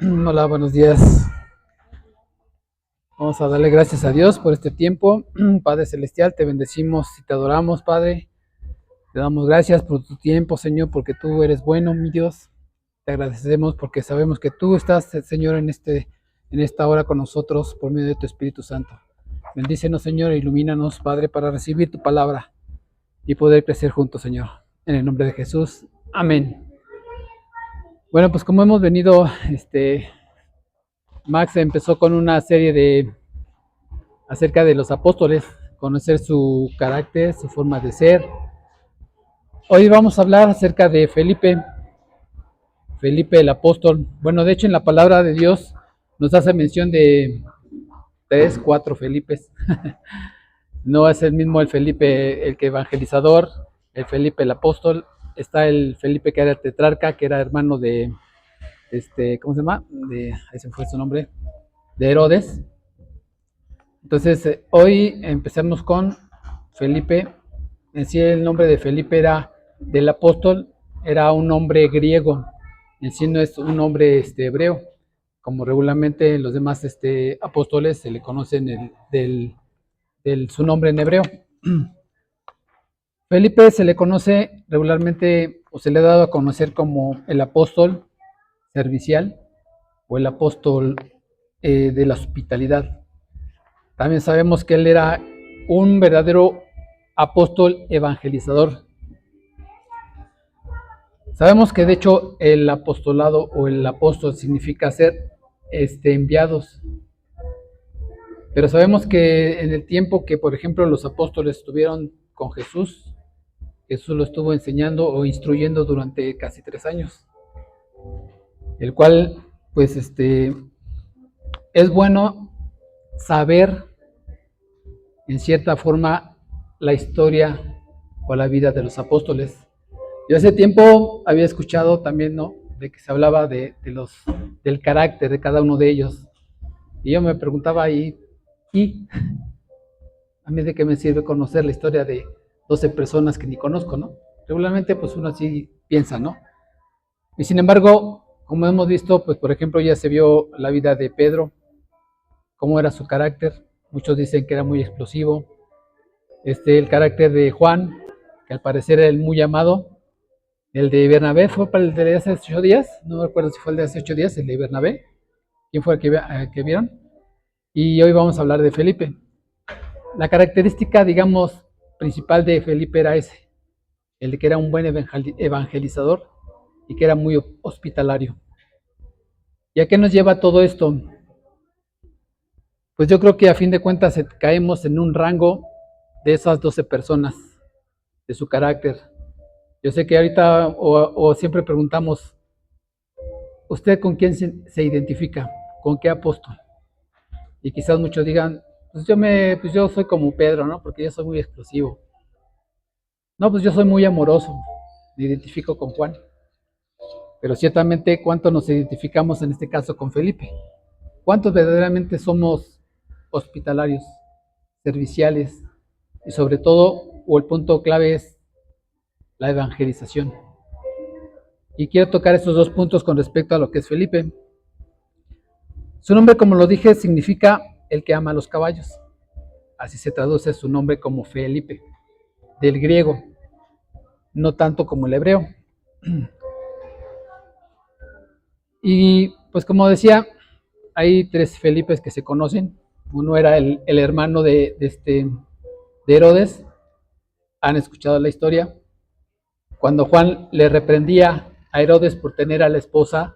Hola, buenos días. Vamos a darle gracias a Dios por este tiempo. Padre Celestial, te bendecimos y te adoramos, Padre. Te damos gracias por tu tiempo, Señor, porque tú eres bueno, mi Dios. Te agradecemos porque sabemos que tú estás, Señor, en esta hora con nosotros por medio de tu Espíritu Santo. Bendícenos, Señor, e ilumínanos, Padre, para recibir tu palabra y poder crecer juntos, Señor. En el nombre de Jesús. Amén. Bueno, pues como hemos venido, Max empezó con una serie acerca de los apóstoles, conocer su carácter, su forma de ser. Hoy vamos a hablar acerca de Felipe el apóstol. Bueno, de hecho en la palabra de Dios nos hace mención de 3, 4 Felipes. No es el mismo el Felipe el que evangelizador, el Felipe el apóstol. Está el Felipe que era el tetrarca, que era hermano de, ¿cómo se llama? Ahí se me fue su nombre, de Herodes. Entonces, hoy empezamos con Felipe. En sí el nombre de Felipe era del apóstol, era un nombre griego. En sí no es un nombre hebreo, como regularmente los demás apóstoles se le conocen su nombre en hebreo. Felipe se le conoce regularmente o se le ha dado a conocer como el apóstol servicial o el apóstol de la hospitalidad. También sabemos que él era un verdadero apóstol evangelizador. Sabemos que de hecho el apostolado o el apóstol significa ser enviados. Pero sabemos que en el tiempo que, por ejemplo, los apóstoles estuvieron con Jesús, Jesús lo estuvo enseñando o instruyendo durante casi 3 años. El cual, pues, es bueno saber en cierta forma la historia o la vida de los apóstoles. Yo hace tiempo había escuchado también, ¿no?, de que se hablaba del carácter de cada uno de ellos. Y yo me preguntaba, ¿y a mí de qué me sirve conocer la historia de 12 personas que ni conozco, ¿no? Regularmente, pues uno así piensa, ¿no? Y sin embargo, como hemos visto, pues por ejemplo, ya se vio la vida de Pedro, cómo era su carácter. Muchos dicen que era muy explosivo. El carácter de Juan, que al parecer era el muy amado. El de Bernabé fue para el de hace 8 días, no me acuerdo si fue el de hace 8 días, el de Bernabé. ¿Quién fue el que vieron? Y hoy vamos a hablar de Felipe. La característica, digamos, principal de Felipe era ese, el de que era un buen evangelizador y que era muy hospitalario. ¿Y a qué nos lleva todo esto? Pues yo creo que a fin de cuentas caemos en un rango de esas 12 personas, de su carácter. Yo sé que ahorita o siempre preguntamos, ¿usted con quién se identifica? ¿Con qué apóstol? Y quizás muchos digan, pues yo soy como Pedro, ¿no? Porque yo soy muy explosivo. No, pues yo soy muy amoroso, me identifico con Juan. Pero ciertamente, ¿cuánto nos identificamos en este caso con Felipe? ¿Cuántos verdaderamente somos hospitalarios, serviciales? Y sobre todo, o el punto clave es la evangelización. Y quiero tocar estos dos puntos con respecto a lo que es Felipe. Su nombre, como lo dije, significa el que ama los caballos. Así se traduce su nombre como Felipe, del griego, no tanto como el hebreo. Y pues como decía, hay 3 Felipes que se conocen. Uno era el hermano de Herodes. Han escuchado la historia. Cuando Juan le reprendía a Herodes por tener a la esposa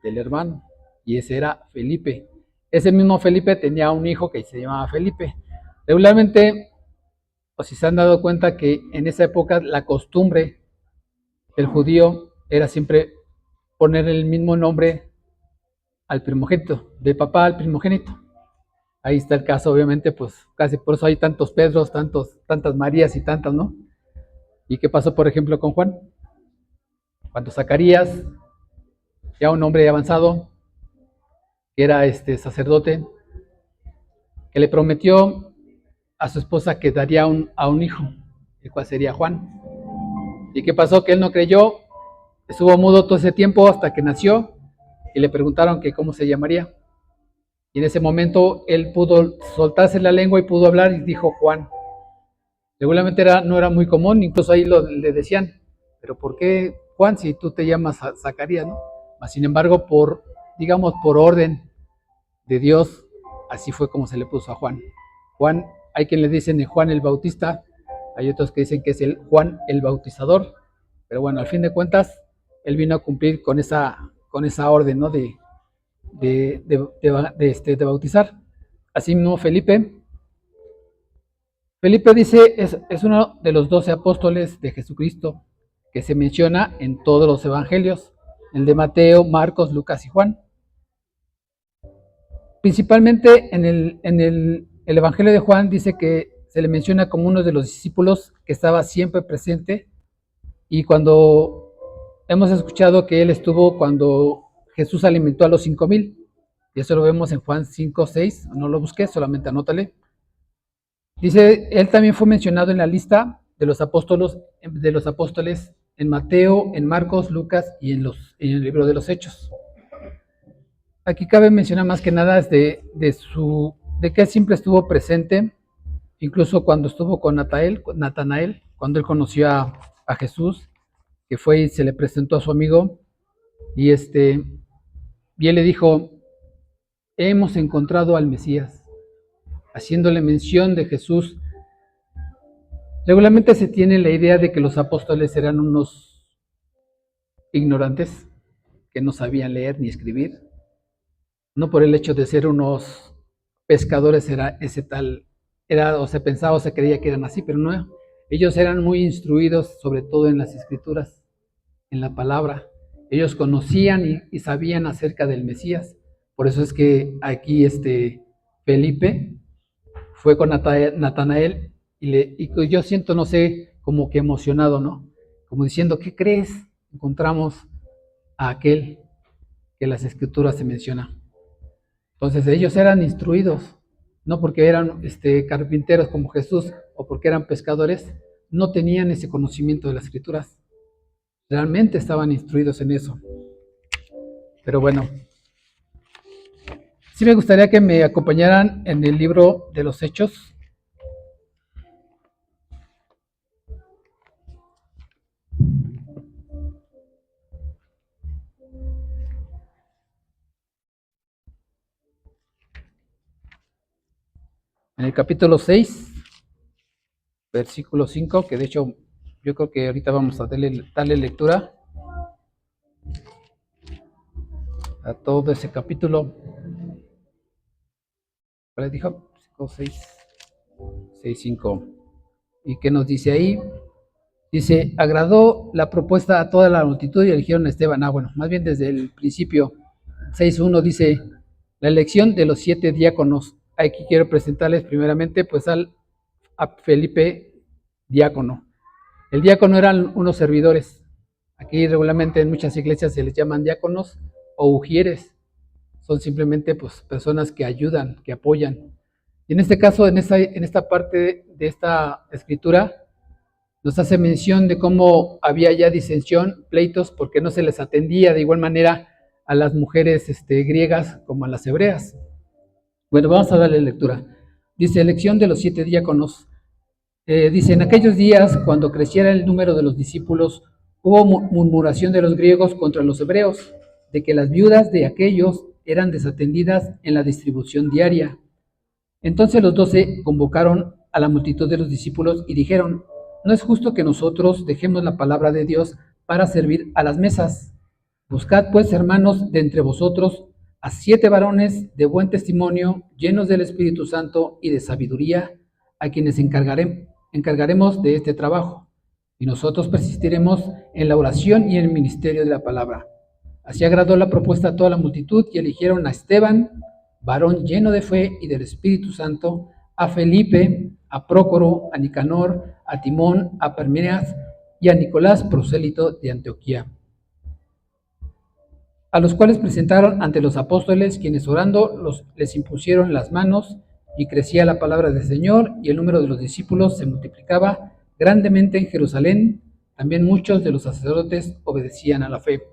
del hermano, y ese era Felipe. Ese mismo Felipe tenía un hijo que se llamaba Felipe. Regularmente, o si se han dado cuenta que en esa época la costumbre del judío era siempre poner el mismo nombre al primogénito, de papá al primogénito. Ahí está el caso, obviamente, pues casi por eso hay tantos Pedros, tantas Marías y tantas, ¿no? ¿Y qué pasó, por ejemplo, con Juan? Cuando Zacarías, ya un hombre avanzado, que era sacerdote, que le prometió a su esposa que daría a un hijo, el cual sería Juan. ¿Y qué pasó? Que él no creyó, estuvo mudo todo ese tiempo hasta que nació, y le preguntaron que cómo se llamaría. Y en ese momento él pudo soltarse la lengua y pudo hablar y dijo Juan. Seguramente no era muy común, incluso ahí le decían, pero ¿por qué Juan si tú te llamas Zacarías, no? Mas, sin embargo, digamos, por orden de Dios, así fue como se le puso a Juan. Juan, hay quien le dicen Juan el Bautista, hay otros que dicen que es el Juan el Bautizador, pero bueno, al fin de cuentas, él vino a cumplir con esa orden, ¿no? De bautizar. Así mismo Felipe dice, es uno de los 12 apóstoles de Jesucristo que se menciona en todos los evangelios, el de Mateo, Marcos, Lucas y Juan. Principalmente el evangelio de Juan dice que se le menciona como uno de los discípulos que estaba siempre presente, y cuando hemos escuchado que él estuvo cuando Jesús alimentó a los 5,000, y eso lo vemos en Juan 5:6, no lo busqué, solamente anótale. Dice, él también fue mencionado en la lista de los apóstoles en Mateo, en Marcos, Lucas y en el libro de los Hechos. Aquí cabe mencionar más que nada de que él siempre estuvo presente, incluso cuando estuvo con Natanael, cuando él conoció a Jesús, que fue y se le presentó a su amigo, y él le dijo, hemos encontrado al Mesías, haciéndole mención de Jesús. Regularmente se tiene la idea de que los apóstoles eran unos ignorantes, que no sabían leer ni escribir. No por el hecho de ser unos pescadores o se pensaba o se creía que eran así, pero no. Ellos eran muy instruidos, sobre todo en las escrituras, en la palabra. Ellos conocían y sabían acerca del Mesías. Por eso es que aquí Felipe fue con Natanael y yo siento, no sé, como que emocionado, ¿no? Como diciendo, ¿qué crees? Encontramos a aquel que las escrituras se menciona. Entonces ellos eran instruidos, no porque eran carpinteros como Jesús o porque eran pescadores, no tenían ese conocimiento de las escrituras. Realmente estaban instruidos en eso. Pero bueno, sí me gustaría que me acompañaran en el libro de los Hechos. En el capítulo 6, versículo 5, que de hecho yo creo que ahorita vamos a darle lectura a todo ese capítulo. ¿Cuál dijo? 6, 5. ¿Y qué nos dice ahí? Dice, agradó la propuesta a toda la multitud y eligieron a Esteban. Bueno, más bien desde el principio. 6:1 dice, la elección de los 7 diáconos. Aquí quiero presentarles primeramente pues a Felipe, diácono. El diácono eran unos servidores. Aquí regularmente en muchas iglesias se les llaman diáconos o ujieres. Son simplemente pues personas que ayudan, que apoyan. Y en este caso, en esta parte de esta escritura, nos hace mención de cómo había ya disensión, pleitos, porque no se les atendía de igual manera a las mujeres griegas como a las hebreas. Bueno, vamos a darle lectura. Dice, elección de los 7 diáconos. Dice, en aquellos días, cuando creciera el número de los discípulos, hubo murmuración de los griegos contra los hebreos, de que las viudas de aquellos eran desatendidas en la distribución diaria. Entonces los 12 convocaron a la multitud de los discípulos y dijeron, no es justo que nosotros dejemos la palabra de Dios para servir a las mesas. Buscad pues, hermanos, de entre vosotros a 7 varones de buen testimonio, llenos del Espíritu Santo y de sabiduría, a quienes encargaremos de este trabajo, y nosotros persistiremos en la oración y en el ministerio de la palabra. Así agradó la propuesta a toda la multitud y eligieron a Esteban, varón lleno de fe y del Espíritu Santo, a Felipe, a Prócoro, a Nicanor, a Timón, a Parmenas y a Nicolás, prosélito de Antioquía, a los cuales presentaron ante los apóstoles, quienes orando les impusieron las manos, y crecía la palabra del Señor, y el número de los discípulos se multiplicaba grandemente en Jerusalén. También muchos de los sacerdotes obedecían a la fe.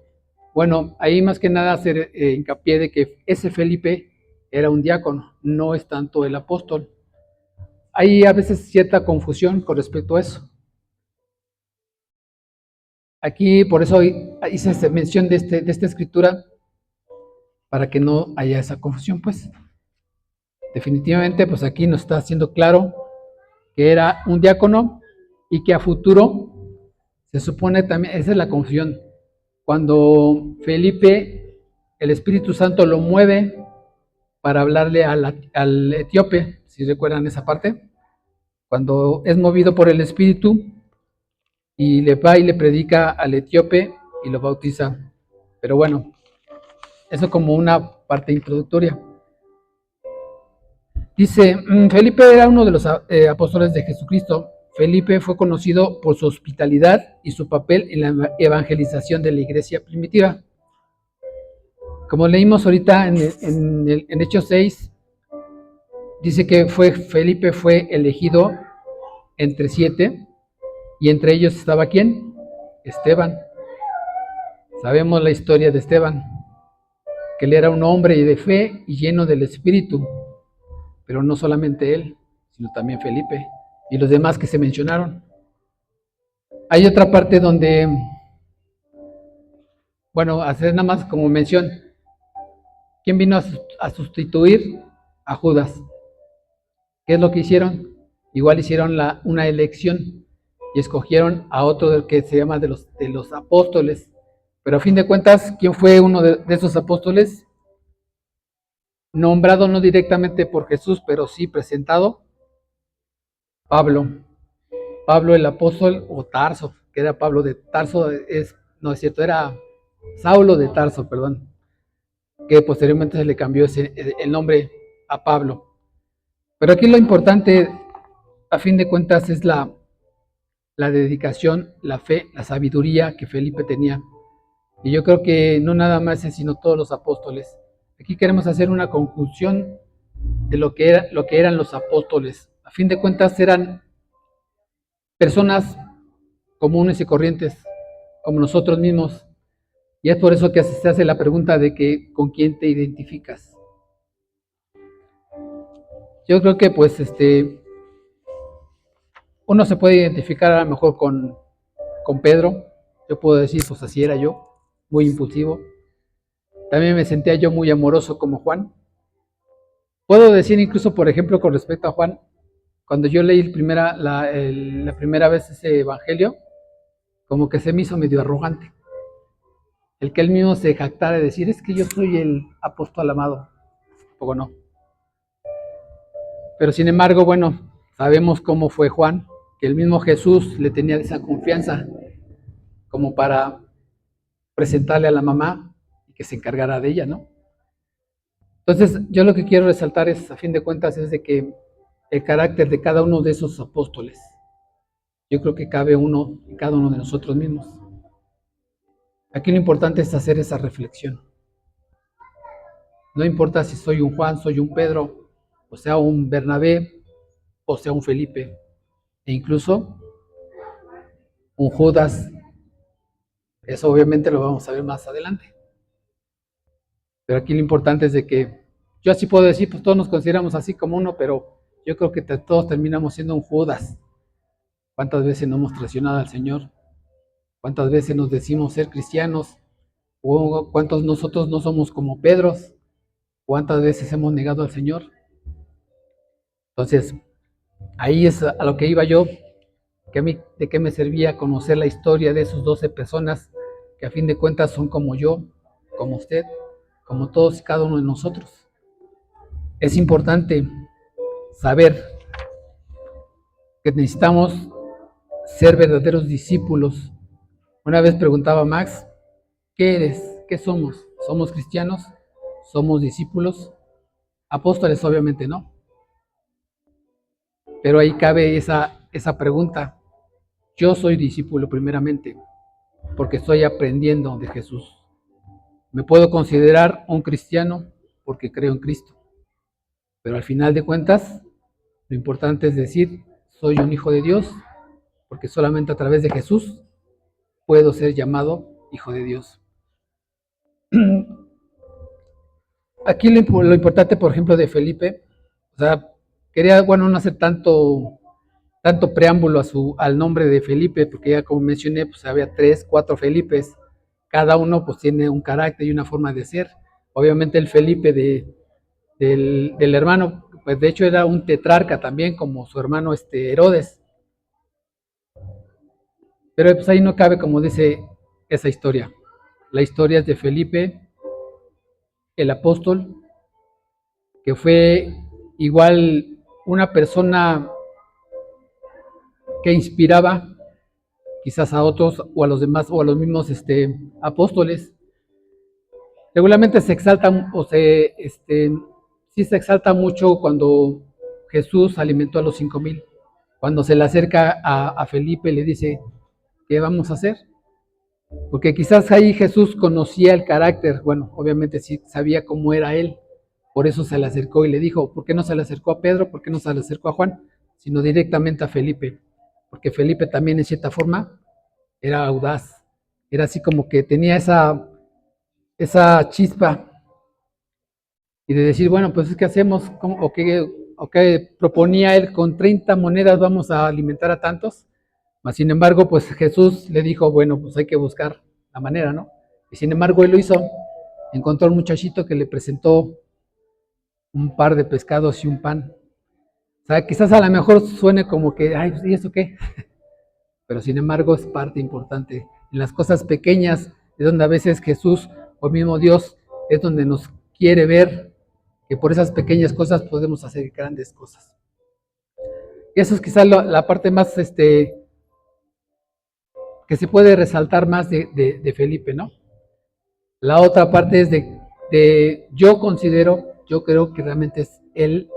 Bueno, ahí más que nada hacer hincapié de que ese Felipe era un diácono, no es tanto el apóstol. Hay a veces cierta confusión con respecto a eso. Aquí, por eso hice mención de esta escritura, para que no haya esa confusión, pues. Definitivamente, pues aquí nos está haciendo claro que era un diácono y que a futuro se supone también, esa es la confusión, cuando Felipe, el Espíritu Santo lo mueve para hablarle al etíope, si recuerdan esa parte, cuando es movido por el Espíritu y le va y le predica al etíope y lo bautiza. Pero bueno, eso como una parte introductoria. Dice, Felipe era uno de los apóstoles de Jesucristo. Felipe fue conocido por su hospitalidad y su papel en la evangelización de la iglesia primitiva. Como leímos ahorita en Hechos 6, dice que Felipe fue elegido entre 7 y entre ellos estaba ¿quién? Esteban. Sabemos la historia de Esteban, que él era un hombre de fe y lleno del Espíritu, pero no solamente él, sino también Felipe y los demás que se mencionaron. Hay otra parte donde, bueno, hacer nada más como mención, ¿quién vino a sustituir a Judas? ¿Qué es lo que hicieron? Igual hicieron una elección y escogieron a otro que se llama de los apóstoles. Pero a fin de cuentas, ¿quién fue uno de esos apóstoles? Nombrado no directamente por Jesús, pero sí presentado, Pablo. Pablo el apóstol, o Tarso, que era Pablo de Tarso, no es cierto, era Saulo de Tarso, perdón, que posteriormente se le cambió el nombre a Pablo. Pero aquí lo importante, a fin de cuentas, es la dedicación, la fe, la sabiduría que Felipe tenía. Y yo creo que no nada más, sino todos los apóstoles. Aquí queremos hacer una conclusión de lo que eran los apóstoles. A fin de cuentas, eran personas comunes y corrientes, como nosotros mismos. Y es por eso que se hace la pregunta de que con quién te identificas. Yo creo que pues uno se puede identificar a lo mejor con Pedro. Yo puedo decir, pues así era yo, muy impulsivo. También me sentía yo muy amoroso como Juan. Puedo decir incluso, por ejemplo, con respecto a Juan, cuando yo leí la primera vez ese evangelio, como que se me hizo medio arrogante. El que él mismo se jactara de decir, es que yo soy el apóstol amado. Poco no. Pero sin embargo, bueno, sabemos cómo fue Juan, que el mismo Jesús le tenía esa confianza como para presentarle a la mamá y que se encargara de ella, ¿no? Entonces, yo lo que quiero resaltar es, a fin de cuentas, es de que el carácter de cada uno de esos apóstoles, yo creo que cabe uno en cada uno de nosotros mismos. Aquí lo importante es hacer esa reflexión. No importa si soy un Juan, soy un Pedro, o sea un Bernabé, o sea un Felipe, e incluso un Judas. Eso obviamente lo vamos a ver más adelante. Pero aquí lo importante es de que yo así puedo decir, pues todos nos consideramos así como uno, pero yo creo que todos terminamos siendo un Judas. ¿Cuántas veces no hemos traicionado al Señor? ¿Cuántas veces nos decimos ser cristianos? ¿O cuántos nosotros no somos como Pedros? ¿Cuántas veces hemos negado al Señor? Entonces, ahí es a lo que iba yo, que a mí de qué me servía conocer la historia de esos 12 personas que a fin de cuentas son como yo, como usted, como todos y cada uno de nosotros. Es importante saber que necesitamos ser verdaderos discípulos. Una vez preguntaba Max, ¿qué eres? ¿Qué somos? ¿Somos cristianos? ¿Somos discípulos? Apóstoles obviamente no. Pero ahí cabe esa pregunta. Yo soy discípulo primeramente, porque estoy aprendiendo de Jesús. Me puedo considerar un cristiano porque creo en Cristo. Pero al final de cuentas, lo importante es decir, soy un hijo de Dios, porque solamente a través de Jesús puedo ser llamado hijo de Dios. Aquí lo importante, por ejemplo, de Felipe, o sea, quería, bueno, no hacer tanto preámbulo al nombre de Felipe, porque ya como mencioné, pues había 3, 4 Felipes, cada uno pues tiene un carácter y una forma de ser. Obviamente el Felipe del hermano, pues de hecho era un tetrarca también, como su hermano Herodes, pero pues ahí no cabe, como dice esa historia. La historia es de Felipe, el apóstol, que fue igual una persona que inspiraba quizás a otros o a los demás o a los mismos apóstoles. Regularmente se exalta sí se exalta mucho cuando Jesús alimentó a los 5,000. Cuando se le acerca a Felipe le dice, ¿qué vamos a hacer? Porque quizás ahí Jesús conocía el carácter, bueno, obviamente sí sabía cómo era él, por eso se le acercó y le dijo, ¿por qué no se le acercó a Pedro? ¿Por qué no se le acercó a Juan? Sino directamente a Felipe, porque Felipe también en cierta forma era audaz, era así como que tenía esa chispa y de decir, bueno, pues ¿qué hacemos? ¿O qué proponía él? Con 30 monedas vamos a alimentar a tantos. Mas, sin embargo, pues Jesús le dijo, bueno, pues hay que buscar la manera, ¿no? Y sin embargo, él lo hizo. Encontró a un muchachito que le presentó un par de pescados y un pan. O sea, quizás a lo mejor suene como que, ay, ¿y eso qué? Pero sin embargo es parte importante. En las cosas pequeñas es donde a veces Jesús o mismo Dios es donde nos quiere ver que por esas pequeñas cosas podemos hacer grandes cosas. Y eso es quizás la parte más que se puede resaltar más de Felipe, ¿no? La otra parte es yo creo que realmente es él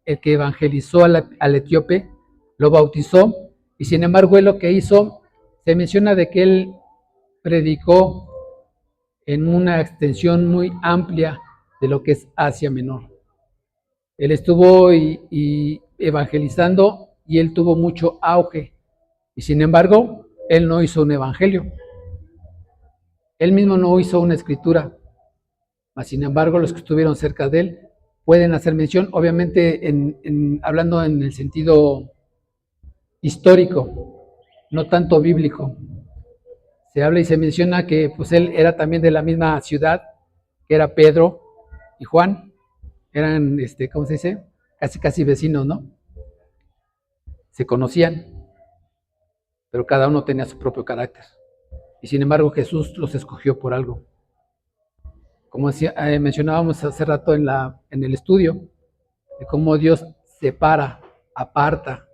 el que evangelizó al etíope, lo bautizó, y sin embargo él lo que hizo, se menciona de que él predicó en una extensión muy amplia de lo que es Asia Menor. Él estuvo y evangelizando y él tuvo mucho auge, y sin embargo él no hizo un evangelio, él mismo no hizo una escritura, mas sin embargo los que estuvieron cerca de él pueden hacer mención, obviamente hablando en el sentido histórico, no tanto bíblico. Se habla y se menciona que pues él era también de la misma ciudad, que era Pedro y Juan, eran, ¿cómo se dice? Casi casi vecinos, ¿no? Se conocían, pero cada uno tenía su propio carácter. Y sin embargo Jesús los escogió por algo. Como mencionábamos hace rato en el estudio, de cómo Dios separa, aparta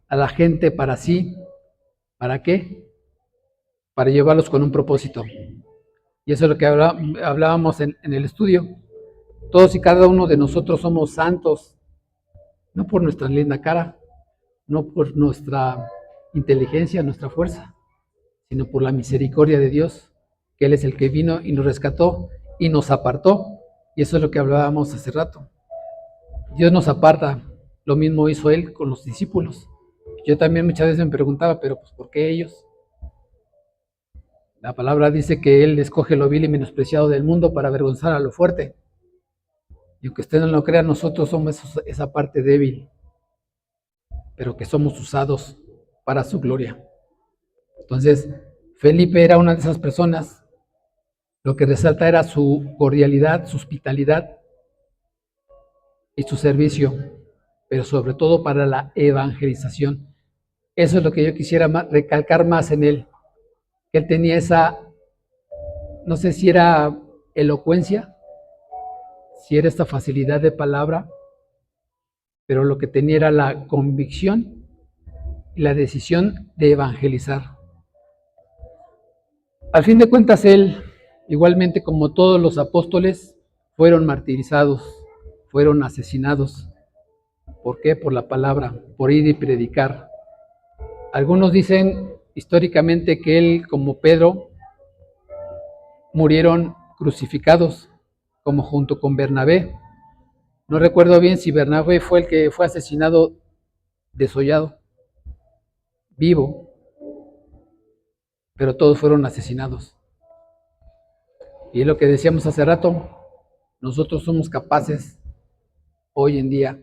a la gente para sí. ¿Para qué? Para llevarlos con un propósito. Y eso es lo que hablábamos en el estudio. Todos y cada uno de nosotros somos santos, no por nuestra linda cara, no por nuestra inteligencia, nuestra fuerza, sino por la misericordia de Dios, que Él es el que vino y nos rescató y nos apartó. Y eso es lo que hablábamos hace rato. Dios nos aparta, lo mismo hizo Él con los discípulos. Yo también muchas veces me preguntaba, pero pues ¿por qué ellos? La palabra dice que Él escoge lo vil y menospreciado del mundo para avergonzar a lo fuerte. Y aunque usted no lo crea, nosotros somos esa parte débil, pero que somos usados para su gloria. Entonces, Felipe era una de esas personas. Lo que resalta era su cordialidad, su hospitalidad y su servicio, pero sobre todo para la evangelización. Eso es lo que yo quisiera recalcar más en él, que él tenía esa, no sé si era elocuencia, si era esta facilidad de palabra, pero lo que tenía era la convicción y la decisión de evangelizar. Al fin de cuentas, él, igualmente como todos los apóstoles, fueron martirizados, fueron asesinados. ¿Por qué? Por la palabra, por ir y predicar. Algunos dicen históricamente que él, como Pedro, murieron crucificados, como junto con Bernabé. No recuerdo bien si Bernabé fue el que fue asesinado desollado, vivo, pero todos fueron asesinados. Y lo que decíamos hace rato, nosotros somos capaces hoy en día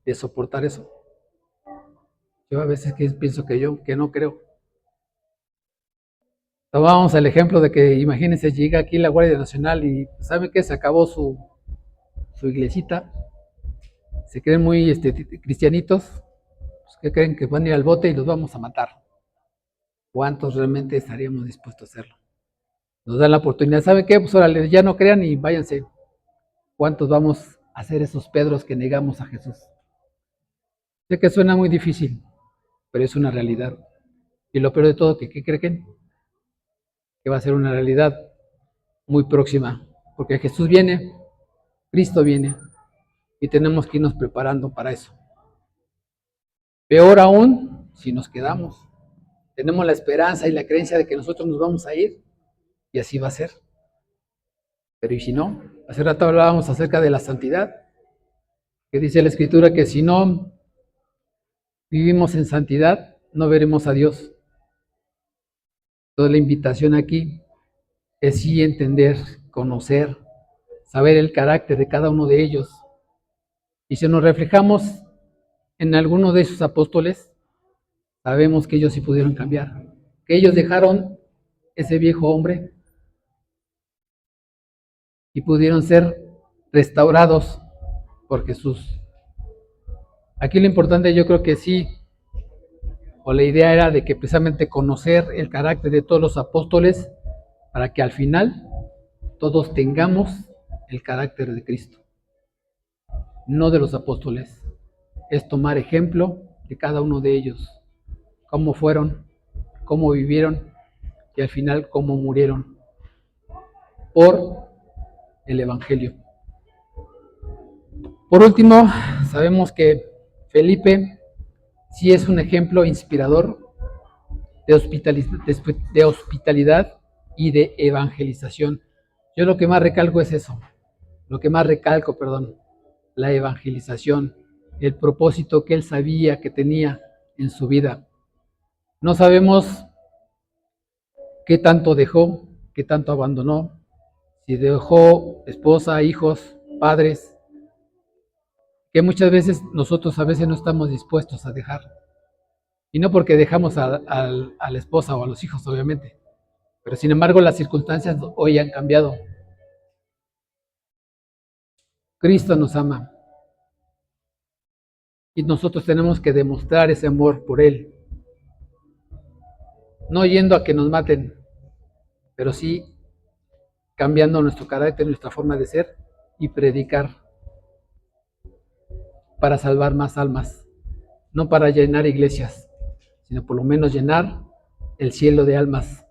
de soportar eso. Yo a veces pienso que no creo. Tomábamos el ejemplo de que, imagínense, llega aquí la Guardia Nacional y ¿saben qué? Se acabó su iglesita, se creen muy cristianitos, pues, ¿qué creen? Que van a ir al bote y los vamos a matar. ¿Cuántos realmente estaríamos dispuestos a hacerlo? Nos dan la oportunidad, ¿saben qué? Pues órale, ya no crean y váyanse. ¿Cuántos vamos a ser esos Pedros que negamos a Jesús? Sé que suena muy difícil, pero es una realidad. Y lo peor de todo, ¿qué creen? Que va a ser una realidad muy próxima, porque Jesús viene, Cristo viene, y tenemos que irnos preparando para eso. Peor aún, si nos quedamos, tenemos la esperanza y la creencia de que nosotros nos vamos a ir, y así va a ser. Pero ¿y si no? Hace rato hablábamos acerca de la santidad, que dice la Escritura que si no vivimos en santidad, no veremos a Dios. Toda la invitación aquí es sí entender, conocer, saber el carácter de cada uno de ellos. Y si nos reflejamos en alguno de esos apóstoles, sabemos que ellos sí pudieron cambiar, que ellos dejaron ese viejo hombre y pudieron ser restaurados por Jesús. Aquí lo importante yo creo que sí, o la idea era de que precisamente conocer el carácter de todos los apóstoles para que al final todos tengamos el carácter de Cristo, no de los apóstoles. Es tomar ejemplo de cada uno de ellos, cómo fueron, cómo vivieron y al final cómo murieron por el Evangelio. Por último, sabemos que Felipe sí es un ejemplo inspirador de hospitalidad y de evangelización. Yo lo que más recalco es eso, la evangelización, el propósito que él sabía que tenía en su vida. No sabemos qué tanto dejó, qué tanto abandonó, si dejó esposa, hijos, padres, que muchas veces nosotros a veces no estamos dispuestos a dejar. Y no porque dejamos a la esposa o a los hijos, obviamente, pero sin embargo las circunstancias hoy han cambiado. Cristo nos ama y nosotros tenemos que demostrar ese amor por Él, no yendo a que nos maten, pero sí cambiando nuestro carácter, nuestra forma de ser y predicar para salvar más almas, no para llenar iglesias, sino por lo menos llenar el cielo de almas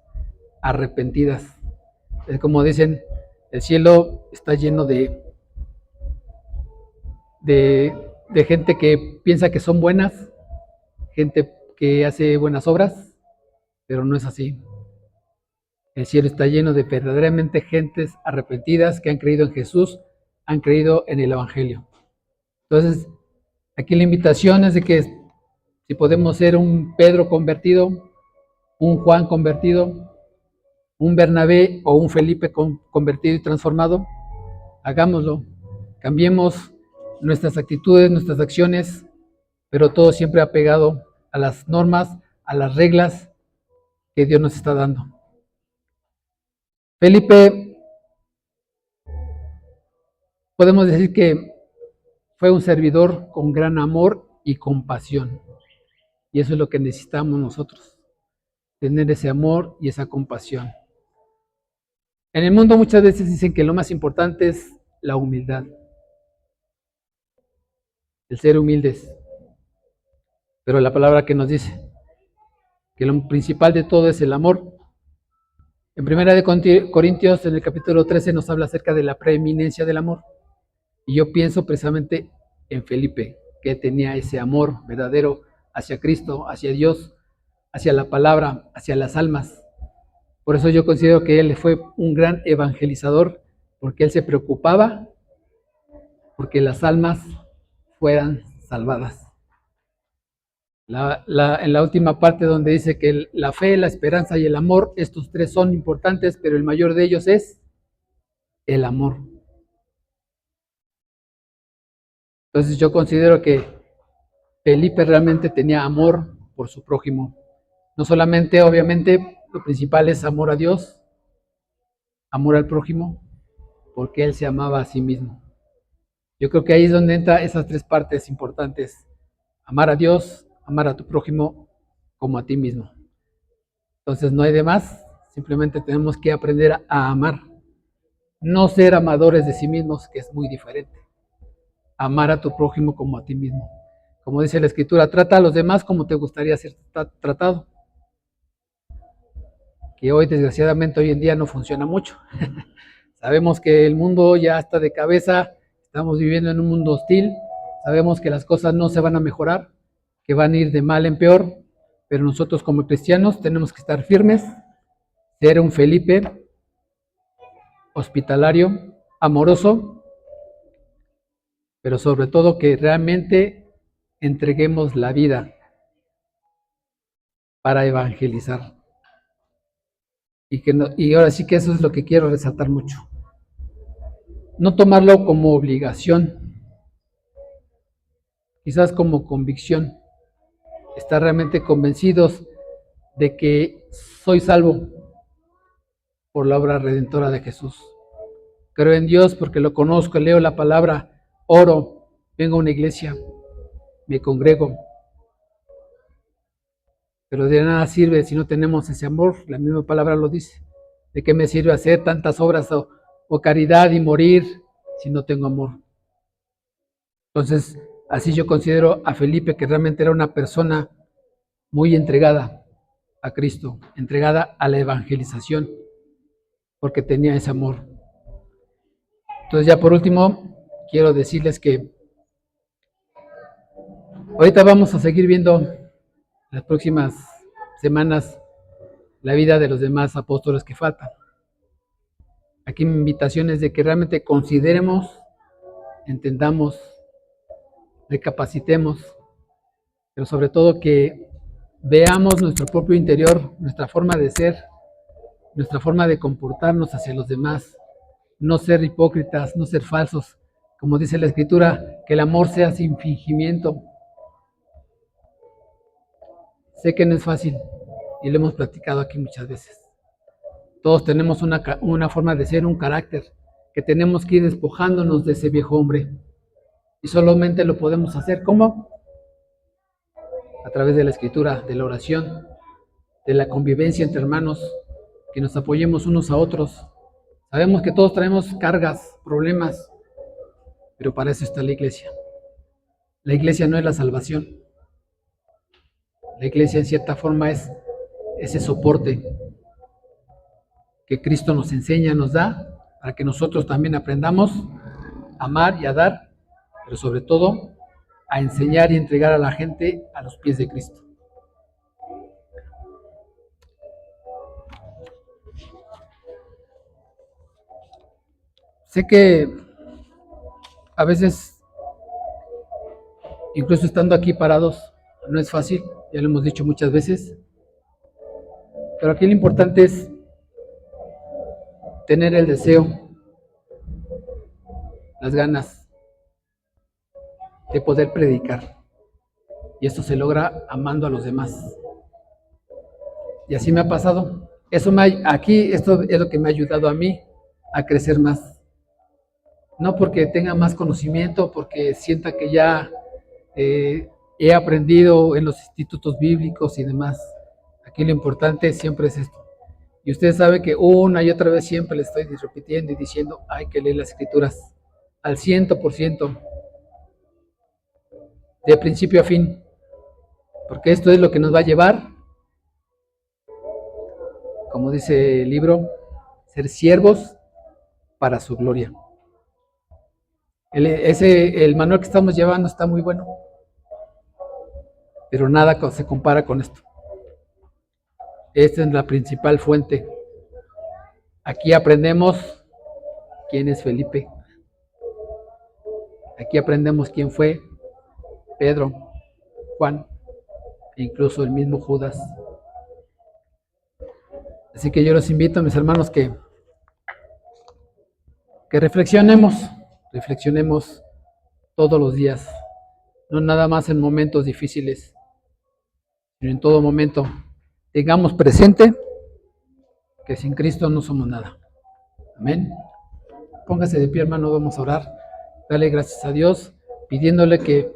arrepentidas. Es como dicen, el cielo está lleno de gente que piensa que son buenas, gente que hace buenas obras, pero no es así. El cielo está lleno de verdaderamente gentes arrepentidas que han creído en Jesús, han creído en el Evangelio. Entonces, aquí la invitación es de que si podemos ser un Pedro convertido, un Juan convertido, un Bernabé o un Felipe convertido y transformado, hagámoslo. Cambiemos nuestras actitudes, nuestras acciones, pero todo siempre apegado a las normas, a las reglas que Dios nos está dando. Felipe, podemos decir que fue un servidor con gran amor y compasión. Y eso es lo que necesitamos nosotros, tener ese amor y esa compasión. En el mundo muchas veces dicen que lo más importante es la humildad, el ser humildes. Pero la palabra que nos dice que lo principal de todo es el amor. En 1 Corintios, en el capítulo 13, nos habla acerca de la preeminencia del amor. Y yo pienso precisamente en Felipe, que tenía ese amor verdadero hacia Cristo, hacia Dios, hacia la palabra, hacia las almas. Por eso yo considero que él fue un gran evangelizador, porque él se preocupaba porque las almas fueran salvadas. En la última parte donde dice que la fe, la esperanza y el amor, estos tres son importantes, pero el mayor de ellos es el amor. Entonces yo considero que Felipe realmente tenía amor por su prójimo. No solamente, obviamente, lo principal es amor a Dios, amor al prójimo, porque él se amaba a sí mismo. Yo creo que ahí es donde entran esas tres partes importantes: amar a Dios, amar a tu prójimo como a ti mismo. Entonces no hay de más, simplemente tenemos que aprender a amar, no ser amadores de sí mismos, que es muy diferente. Amar a tu prójimo como a ti mismo. Como dice la escritura, trata a los demás como te gustaría ser tratado, que hoy desgraciadamente hoy en día no funciona mucho. Sabemos que el mundo ya está de cabeza, estamos viviendo en un mundo hostil, sabemos que las cosas no se van a mejorar, que van a ir de mal en peor, pero nosotros como cristianos tenemos que estar firmes, ser un Felipe hospitalario, amoroso, pero sobre todo que realmente entreguemos la vida para evangelizar. Y ahora sí que eso es lo que quiero resaltar mucho. No tomarlo como obligación, quizás como convicción. Estar realmente convencidos de que soy salvo por la obra redentora de Jesús. Creo en Dios porque lo conozco, leo la palabra, oro, vengo a una iglesia, me congrego. Pero de nada sirve si no tenemos ese amor, la misma palabra lo dice. ¿De qué me sirve hacer tantas obras o caridad y morir si no tengo amor? Entonces, así yo considero a Felipe, que realmente era una persona muy entregada a Cristo, entregada a la evangelización, porque tenía ese amor. Entonces, ya por último, quiero decirles que ahorita vamos a seguir viendo las próximas semanas la vida de los demás apóstoles que faltan. Aquí mi invitación es de que realmente consideremos, entendamos, recapacitemos, pero sobre todo que veamos nuestro propio interior, nuestra forma de ser, nuestra forma de comportarnos hacia los demás, no ser hipócritas, no ser falsos, como dice la escritura, que el amor sea sin fingimiento. Sé que no es fácil y lo hemos platicado aquí muchas veces. Todos tenemos una forma de ser, un carácter, que tenemos que ir despojándonos de ese viejo hombre. Y solamente lo podemos hacer, ¿cómo? A través de la escritura, de la oración, de la convivencia entre hermanos, que nos apoyemos unos a otros. Sabemos que todos traemos cargas, problemas, pero para eso está la iglesia. La iglesia no es la salvación. La iglesia en cierta forma es ese soporte que Cristo nos enseña, nos da, para que nosotros también aprendamos a amar y a dar, pero sobre todo a enseñar y entregar a la gente a los pies de Cristo. Sé que a veces, incluso estando aquí parados, no es fácil, ya lo hemos dicho muchas veces, pero aquí lo importante es tener el deseo, las ganas de poder predicar. Y esto se logra amando a los demás. Y así me ha pasado. Aquí esto es lo que me ha ayudado a mí a crecer más. No porque tenga más conocimiento, porque sienta que ya he aprendido en los institutos bíblicos y demás. Aquí lo importante siempre es esto. Y usted sabe que una y otra vez siempre le estoy repitiendo y diciendo, hay que leer las escrituras al 100%, de principio a fin, porque esto es lo que nos va a llevar, como dice el libro, ser siervos para su gloria. El manual que estamos llevando está muy bueno, pero nada se compara con esto. Esta es la principal fuente. Aquí aprendemos quién es Felipe. Aquí aprendemos quién fue Pedro, Juan e incluso el mismo Judas. Así que yo los invito, mis hermanos, que que reflexionemos todos los días, no nada más en momentos difíciles, sino en todo momento. Tengamos presente que sin Cristo no somos nada. Amén. Póngase de pie, hermano, vamos a orar. Dale gracias a Dios, pidiéndole que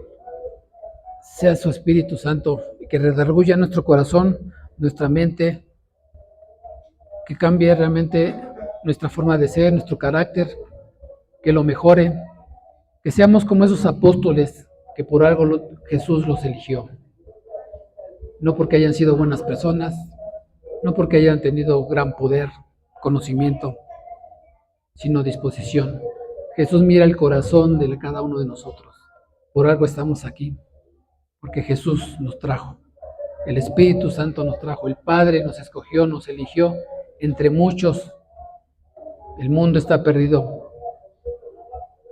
sea su Espíritu Santo y que redarguya nuestro corazón, nuestra mente, que cambie realmente nuestra forma de ser, nuestro carácter, que lo mejore, que seamos como esos apóstoles que por algo Jesús los eligió. No porque hayan sido buenas personas, no porque hayan tenido gran poder, conocimiento, sino disposición. Jesús mira el corazón de cada uno de nosotros. Por algo estamos aquí, porque Jesús nos trajo. El Espíritu Santo nos trajo, el Padre nos escogió, nos eligió entre muchos. El mundo está perdido,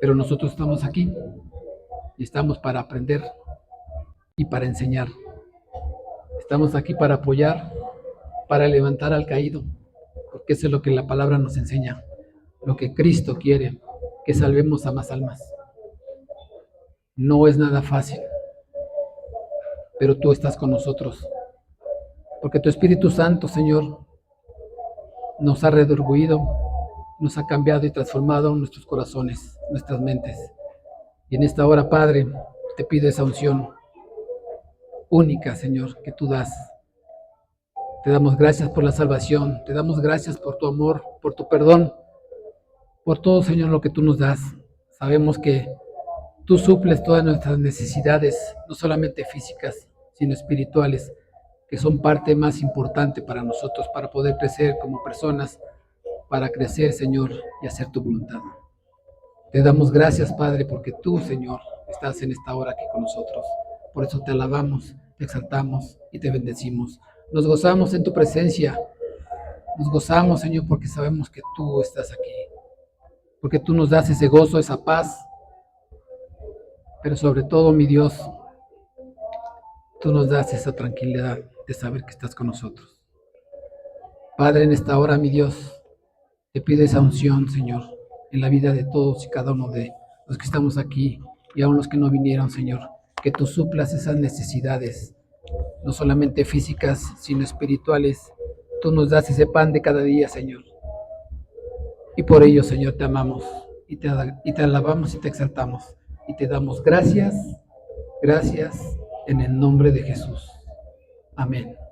pero nosotros estamos aquí y estamos para aprender y para enseñar. Estamos aquí para apoyar, para levantar al caído, porque eso es lo que la palabra nos enseña, lo que Cristo quiere, que salvemos a más almas. No es nada fácil, pero tú estás con nosotros, porque tu Espíritu Santo, Señor, nos ha redarguido, nos ha cambiado y transformado nuestros corazones, nuestras mentes. Y en esta hora, Padre, te pido esa unción única, Señor, que tú das. Te damos gracias por la salvación, te damos gracias por tu amor, por tu perdón, por todo, Señor, lo que tú nos das. Sabemos que tú suples todas nuestras necesidades, no solamente físicas, sino espirituales, que son parte más importante para nosotros, para poder crecer como personas, para crecer, Señor, y hacer tu voluntad. Te damos gracias, Padre, porque tú, Señor, estás en esta hora aquí con nosotros. Por eso te alabamos, te exaltamos y te bendecimos. Nos gozamos en tu presencia. Nos gozamos, Señor, porque sabemos que tú estás aquí. Porque tú nos das ese gozo, esa paz. Pero sobre todo, mi Dios, tú nos das esa tranquilidad de saber que estás con nosotros. Padre, en esta hora, mi Dios, te pido esa unción, Señor, en la vida de todos y cada uno de los que estamos aquí y aún los que no vinieron, Señor. Que tú suplas esas necesidades, no solamente físicas, sino espirituales. Tú nos das ese pan de cada día, Señor. Y por ello, Señor, te amamos y te alabamos y te exaltamos. Y te damos gracias, gracias en el nombre de Jesús. Amén.